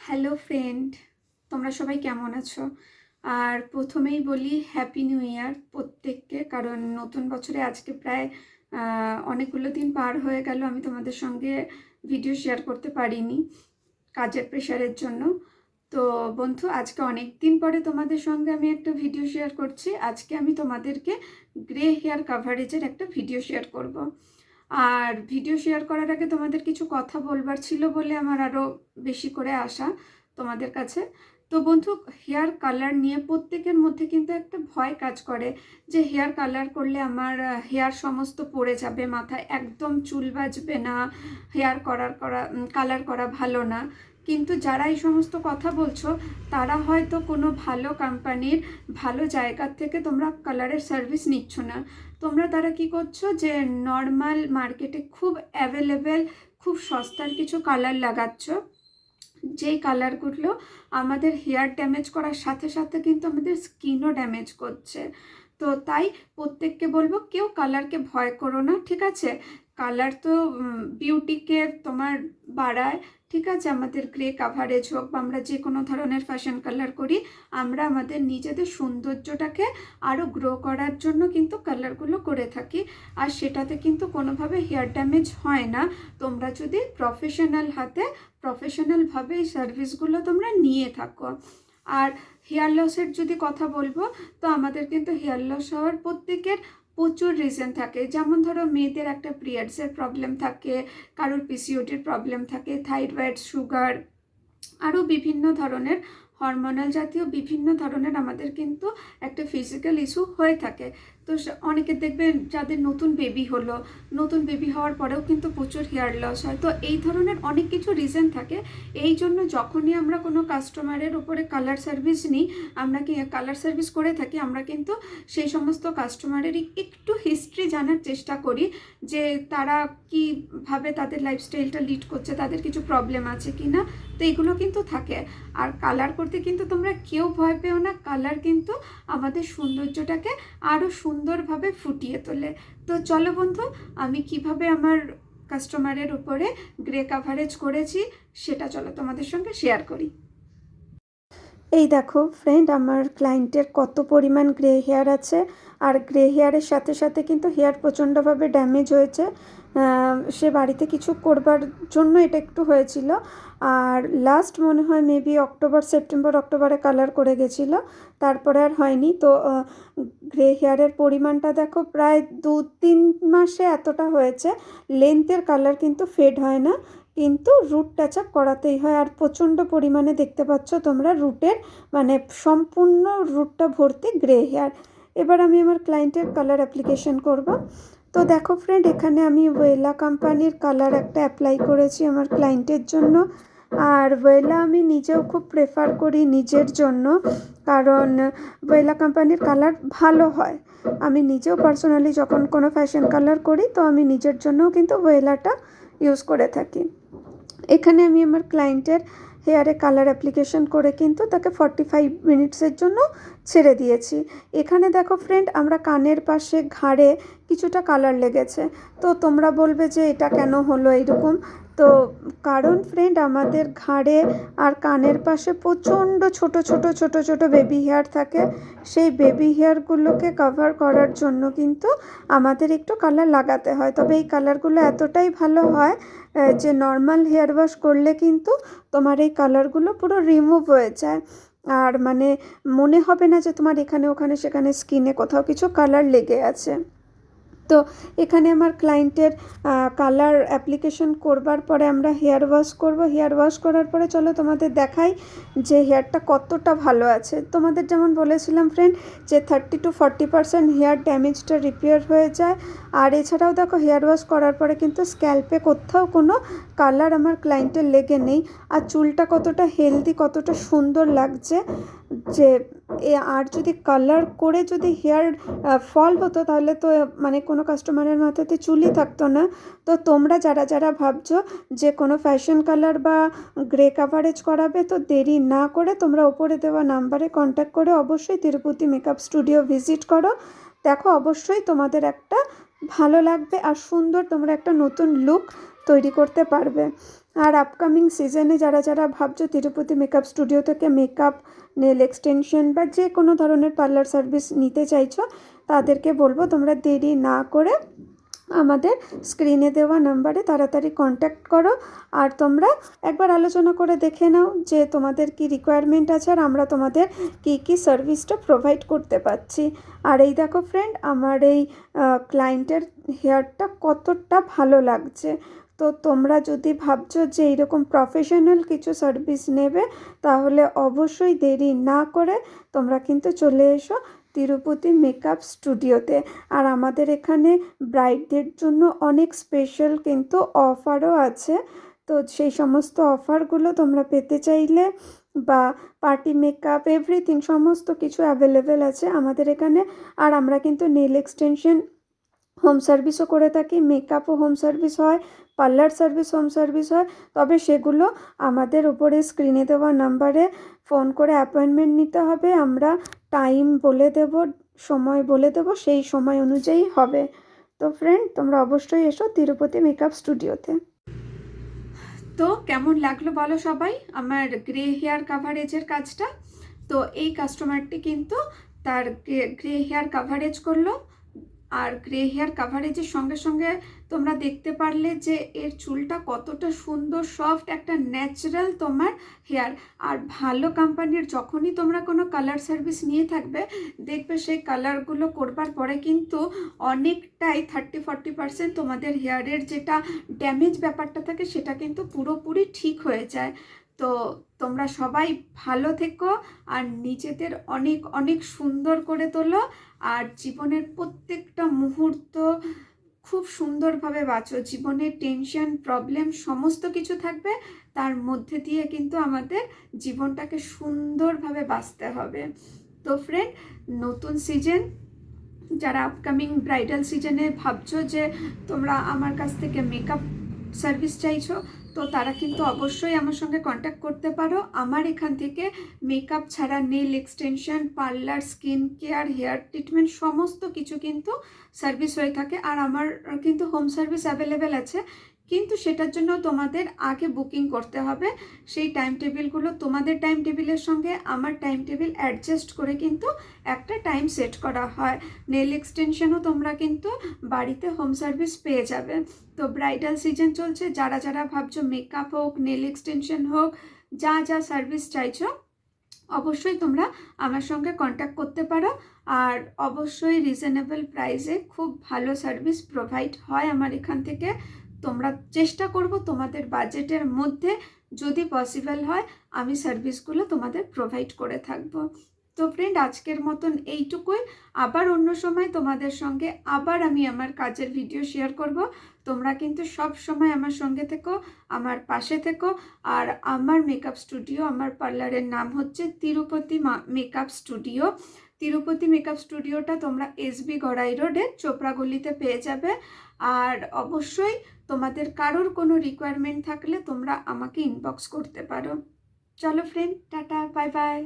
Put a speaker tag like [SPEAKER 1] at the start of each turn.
[SPEAKER 1] Hello friend, তোমরা সবাই কেমন আছো? আর প্রথমেই বলি হ্যাপি নিউ ইয়ার প্রত্যেককে, কারণ নতুন বছরে আজকে প্রায় অনেকগুলো দিন পার হয়ে গেল। আমি তোমাদের সঙ্গে ভিডিও শেয়ার করতে পারিনি কাজের প্রেশারের জন্য। তো বন্ধু, আজকে অনেক দিন পরে তোমাদের সঙ্গে আমি একটা ভিডিও শেয়ার করছি। আজকে আমি তোমাদেরকে গ্রে হেয়ার কাভারেজের একটা ভিডিও শেয়ার করব। আর ভিডিও শেয়ার করার আগে তোমাদের কিছু কথা বলবার ছিল বলে আমার আরও বেশি করে আসা তোমাদের কাছে। তো বন্ধু, হেয়ার কালার নিয়ে প্রত্যেকের মধ্যে কিন্তু একটা ভয় কাজ করে যে হেয়ার কালার করলে আমার হেয়ার সমস্ত পড়ে যাবে, মাথায় একদম চুল বাজবে না, হেয়ার কালার করা ভালো না। কিন্তু যারা এই সমস্ত কথা বলছো তারা হয়তো কোনো ভালো কোম্পানির ভালো জায়গার থেকে তোমরা কালারের সার্ভিস নিচ্ছ না। তোমরা তারা কি করছো যে নর্মাল মার্কেটে খুব অ্যাভেলেবেল, খুব সস্তার কিছু কালার লাগাচ্ছ, যেই কালারগুলো আমাদের হেয়ার ড্যামেজ করার সাথে সাথে কিন্তু আমাদের স্কিনও ড্যামেজ করছে। তো তাই প্রত্যেককে বলবো, কেউ কালারকে ভয় করো না, ঠিক আছে? কালার তো বিউটিকে তোমার বাড়ায়, ঠিক আছে? আমাদের গ্রে কাভারেজ হোক বা আমরা যে কোনো ধরনের ফ্যাশন কালার করি, আমরা আমাদের নিজেদের সৌন্দর্যটাকে আরও গ্রো করার জন্য কিন্তু কালারগুলো করে থাকি। আর সেটাতে কিন্তু কোনোভাবে হেয়ার ড্যামেজ হয় না, তোমরা যদি প্রফেশনালভাবে এই সার্ভিসগুলো তোমরা নিয়ে থাকো। আর হেয়ার লসের যদি কথা বলবো, তো আমাদের কিন্তু হেয়ার লস হওয়ার প্রত্যেকের প্রচুর রিজন থাকে। যেমন ধরো, মেয়েদের একটা পিরিয়ডসের প্রবলেম থাকে, কারোর পিসিওডির প্রবলেম থাকে, থাইরয়েড, সুগার, আরও বিভিন্ন ধরনের হরমোনাল জাতীয় বিভিন্ন ধরনের আমাদের কিন্তু একটা ফিজিক্যাল ইস্যু হয়ে থাকে। তো অনেকে দেখবেন যাদের নতুন বেবি হওয়ার পরেও কিন্তু প্রচুর হেয়ার লস হয়। তো এই ধরনের অনেক কিছু রিজন থাকে। এই জন্য যখনই আমরা কোনো কাস্টমারের উপরে কালার সার্ভিস নিই, আমরা কি কালার সার্ভিস করে থাকি, আমরা কিন্তু সেই সমস্ত কাস্টমারেরই একটু হিস্ট্রি জানার চেষ্টা করি যে তারা কীভাবে তাদের লাইফস্টাইলটা লিড করছে, তাদের কিছু প্রবলেম আছে কি না। তো এগুলো কিন্তু থাকে। আর কালার করতে কিন্তু তোমরা কেউ ভয় পেও না, কালার কিন্তু আমাদের সৌন্দর্যটাকে আরও সুন্দরভাবে ফুটিয়ে তোলে। তো চলো বন্ধু, আমি কিভাবে আমার কাস্টমারের উপরে গ্রে কাভারেজ করেছি সেটা চলো তোমাদের সঙ্গে শেয়ার করি। এই দেখো ফ্রেন্ড, আমার ক্লায়েন্টের কত পরিমাণ গ্রে হেয়ার আছে। আর গ্রে হেয়ারের সাথে সাথে কিন্তু হেয়ার প্রচণ্ডভাবে ড্যামেজ হয়েছে। সে বাড়িতে কিছু করবার জন্য এটা একটু হয়েছিল। আর লাস্ট মনে হয় মেবি সেপ্টেম্বর অক্টোবরে কালার করে গেছিলো, তারপরে আর হয়নি। তো গ্রে হেয়ারের পরিমাণটা দেখো, প্রায় 2-3 মাসে এতটা হয়েছে। লেন্থের কালার কিন্তু ফেড হয় না, কিন্তু রুট টাচ আপ করাতেই হয়। আর প্রচণ্ড পরিমাণে দেখতে পাচ্ছ তোমরা রুটের, মানে সম্পূর্ণ রুটটা ভর্তি গ্রে হেয়ার। এবার আমি আমার ক্লায়েন্টের কালার অ্যাপ্লিকেশন করব। তো দেখো ফ্রেন্ড, এখানে আমি ওয়েলা কোম্পানির কালার একটা অ্যাপ্লাই করেছি আমার ক্লায়েন্টের জন্য। আর ওয়েলা আমি নিজেও খুব প্রেফার করি নিজের জন্য, কারণ ওয়েলা কোম্পানির কালার ভালো হয়। আমি নিজেও পার্সোনালি যখন কোনো ফ্যাশন কালার করি, তো আমি নিজের জন্যও কিন্তু ওয়েলাটা ইউজ করে থাকি। এখানে আমি আমার ক্লায়েন্টের হেয়ারে কালার অ্যাপ্লিকেশন করে কিন্তু তাকে 45 মিনিটসের জন্য ছেড়ে দিয়েছি। এখানে দেখো ফ্রেন্ড, আমরা কানের পাশে, ঘাড়ে কিছুটা কালার লেগেছে। তো তোমরা বলবে যে এটা কেন হলো এইরকম। তো কারণ ফ্রেন্ড, আমাদের ঘাড়ে আর কানের পাশে প্রচণ্ড ছোট ছোট ছোট ছোট বেবি হেয়ার থাকে। সেই বেবি হেয়ারগুলোকে কভার করার জন্য কিন্তু আমাদের একটু কালার লাগাতে হয়। তবে এই কালারগুলো এতটাই ভালো হয় যে নর্মাল হেয়ার ওয়াশ করলে কিন্তু তোমার এই কালারগুলো পুরো রিমুভ হয়ে যায়। আর মানে মনে হবে না যে তোমার এখানে ওখানে সেখানে স্কিনে কোথাও কিছু কালার লেগে আছে। তো এখানে আমার ক্লায়েন্টের কালার অ্যাপ্লিকেশন করবার পরে আমরা হেয়ার ওয়াশ করব। হেয়ার ওয়াশ করার পরে চলো তোমাদের দেখাই যে হেয়ারটা কতটা ভালো আছে। তোমাদের যেমন বলেছিলাম ফ্রেন্ড, যে 30-40% হেয়ার ড্যামেজটা রিপেয়ার হয়ে যায়। আর এছাড়াও দেখো, হেয়ার ওয়াশ করার পরে কিন্তু স্ক্যাল্পে কোথাও কোনো কালার আমার ক্লায়েন্টের লেগে নেই। আর চুলটা কতটা হেলদি, কতটা সুন্দর লাগছে। যে আর যদি কালার করে যদি হেয়ার ফল হতো, তাহলে তো মানে কোনো কাস্টমারের মাথাতে চুলই থাকতো না। তো তোমরা যারা যারা ভাবছো যে কোনো ফ্যাশন কালার বা গ্রে কাভারেজ করাবে, তো দেরি না করে তোমরা ওপরে দেওয়া নাম্বারে কন্ট্যাক্ট করে অবশ্যই তিরুপতি মেকআপ স্টুডিও ভিজিট করো। দেখো, অবশ্যই তোমাদের একটা ভালো লাগবে আর সুন্দর তোমরা একটা নতুন লুক তৈরি করতে পারবে। আর আপকামিং সিজনে যারা যারা ভাবছো তিরুপতি মেকআপ স্টুডিও থেকে মেকআপ, নেল এক্সটেনশন বা যে কোনো ধরনের পার্লার সার্ভিস নিতে চাইছো, তাদেরকে বলবো তোমরা দেরি না করে আমাদের স্ক্রিনে দেওয়া নাম্বারে তাড়াতাড়ি কন্ট্যাক্ট করো। আর তোমরা একবার আলোচনা করে দেখে নাও যে তোমাদের কি রিকোয়ারমেন্ট আছে আর আমরা তোমাদের কি সার্ভিসটা প্রোভাইড করতে পারছি। আর এই দেখো ফ্রেন্ড, আমার এই ক্লায়েন্টের হেয়ারটা কতটা ভালো লাগছে। তো তোমরা যদি ভাবছো যে এইরকম প্রফেশনাল কিছু সার্ভিস নেবে, তাহলে অবশ্যই দেরি না করে তোমরা কিন্তু চলে এসো তিরুপতি মেকআপ স্টুডিওতে। আর আমাদের এখানে ব্রাইডদের জন্য অনেক স্পেশাল কিন্তু অফারও আছে। তো সেই সমস্ত অফারগুলো তোমরা পেতে চাইলে বা পার্টি মেকআপ এভরিথিং সমস্ত কিছু অ্যাভেলেবেল আছে আমাদের এখানে। আর আমরা কিন্তু নেল এক্সটেনশন হোম সার্ভিসও করে থাকি, মেকআপও হোম সার্ভিস হয়, পার্লার সার্ভিস হোম সার্ভিস হয়। তবে সেগুলো আমাদের উপরে স্ক্রিনে দেওয়া নাম্বারে ফোন করে অ্যাপয়েন্টমেন্ট নিতে হবে। আমরা টাইম বলে দেব, সময় বলে দেব, সেই সময় অনুযায়ী হবে। তো ফ্রেন্ড, তোমরা অবশ্যই এসো তিরুপতি মেকআপ স্টুডিওতে। তো কেমন লাগলো বলো সবাই আমার গ্রে হেয়ার কাভারেজের কাজটা? তো এই কাস্টমারটি কিন্তু তার গ্রে হেয়ার কাভারেজ করলো। আর গ্রে হেয়ার কাভারেজের সঙ্গে সঙ্গে তোমরা দেখতে পারলে যে এর চুলটা কতটা সুন্দর সফট, একটা ন্যাচারাল তোমার হেয়ার। আর ভালো কোম্পানির যখনই তোমরা কোনো কালার সার্ভিস নিয়ে থাকবে, দেখবে সেই কালারগুলো করবার পরে কিন্তু অনেকটাই 30-40% তোমাদের হেয়ারের যেটা ড্যামেজ ব্যাপারটা থাকে সেটা কিন্তু পুরোপুরি ঠিক হয়ে যায়। তো তোমরা সবাই ভালো থেকো আর নিজেদের অনেক অনেক সুন্দর করে তোলো। আর জীবনের প্রত্যেকটা মুহূর্ত খুব সুন্দরভাবে বাঁচো। জীবনের টেনশন, প্রবলেম সমস্ত কিছু থাকবে, তার মধ্যে দিয়ে কিন্তু আমাদের জীবনটাকে সুন্দরভাবে বাঁচতে হবে। তো ফ্রেন্ড, নতুন সিজন, যারা আপকামিং ব্রাইডাল সিজনে ভাবছো যে তোমরা আমার কাছ থেকে মেকআপ সার্ভিস চাইছো, তো তারা কিন্তু অবশ্যই আমার সঙ্গে কন্ট্যাক্ট করতে পারো। আমার এখান থেকে মেকআপ ছাড়া nail extension, parlour, skin care, hair treatment সমস্ত কিছু কিন্তু সার্ভিস হয়ে থাকে। আর আমার কিন্তু হোম সার্ভিস অ্যাভেলেবেল আছে, কিন্তু সেটার জন্য তোমাদের আগে বুকিং করতে হবে। সেই টাইম টেবিলগুলো তোমাদের টাইম টেবিলের সঙ্গে আমার টাইম টেবিল অ্যাডজাস্ট করে কিন্তু একটা টাইম সেট করা হয়। নেল এক্সটেনশনও তোমরা কিন্তু বাড়িতে হোম সার্ভিস পেয়ে যাবে। তো ব্রাইডাল সিজন চলছে, যারা যারা ভাবছো মেকআপ হোক, নেল এক্সটেনশন হোক, যা যা সার্ভিস চাইছো, অবশ্যই তোমরা আমার সঙ্গে কন্ট্যাক্ট করতে পারো। আর অবশ্যই রিজনেবল প্রাইসে খুব ভালো সার্ভিস প্রোভাইড হয় আমার এখান থেকে। তোমরা চেষ্টা করব তোমাদের বাজেটের মধ্যে, যদি পসিবল হয় আমি সার্ভিসগুলো তোমাদের প্রোভাইড করে থাকবো। তো ফ্রেন্ড, আজকের মতন এইটুকুই। আবার অন্য সময় তোমাদের সঙ্গে আবার আমি আমার কাজের ভিডিও শেয়ার করব। তোমরা কিন্তু সব সময় আমার সঙ্গে থেকো, আমার পাশে থেকো। আর আমার মেকআপ স্টুডিও, আমার পার্লারের নাম হচ্ছে Tirupati makeup studio. Tirupati makeup স্টুডিওটা তোমরা SB গড়াই রোডে চোপড়া গলিতে পেয়ে যাবে। আর অবশ্যই তোমাদের কারোর কোনো রিকোয়ারমেন্ট থাকলে তোমরা আমাকে ইনবক্স করতে পারো। চলো ফ্রেন্ড, টাটা, বাই বাই।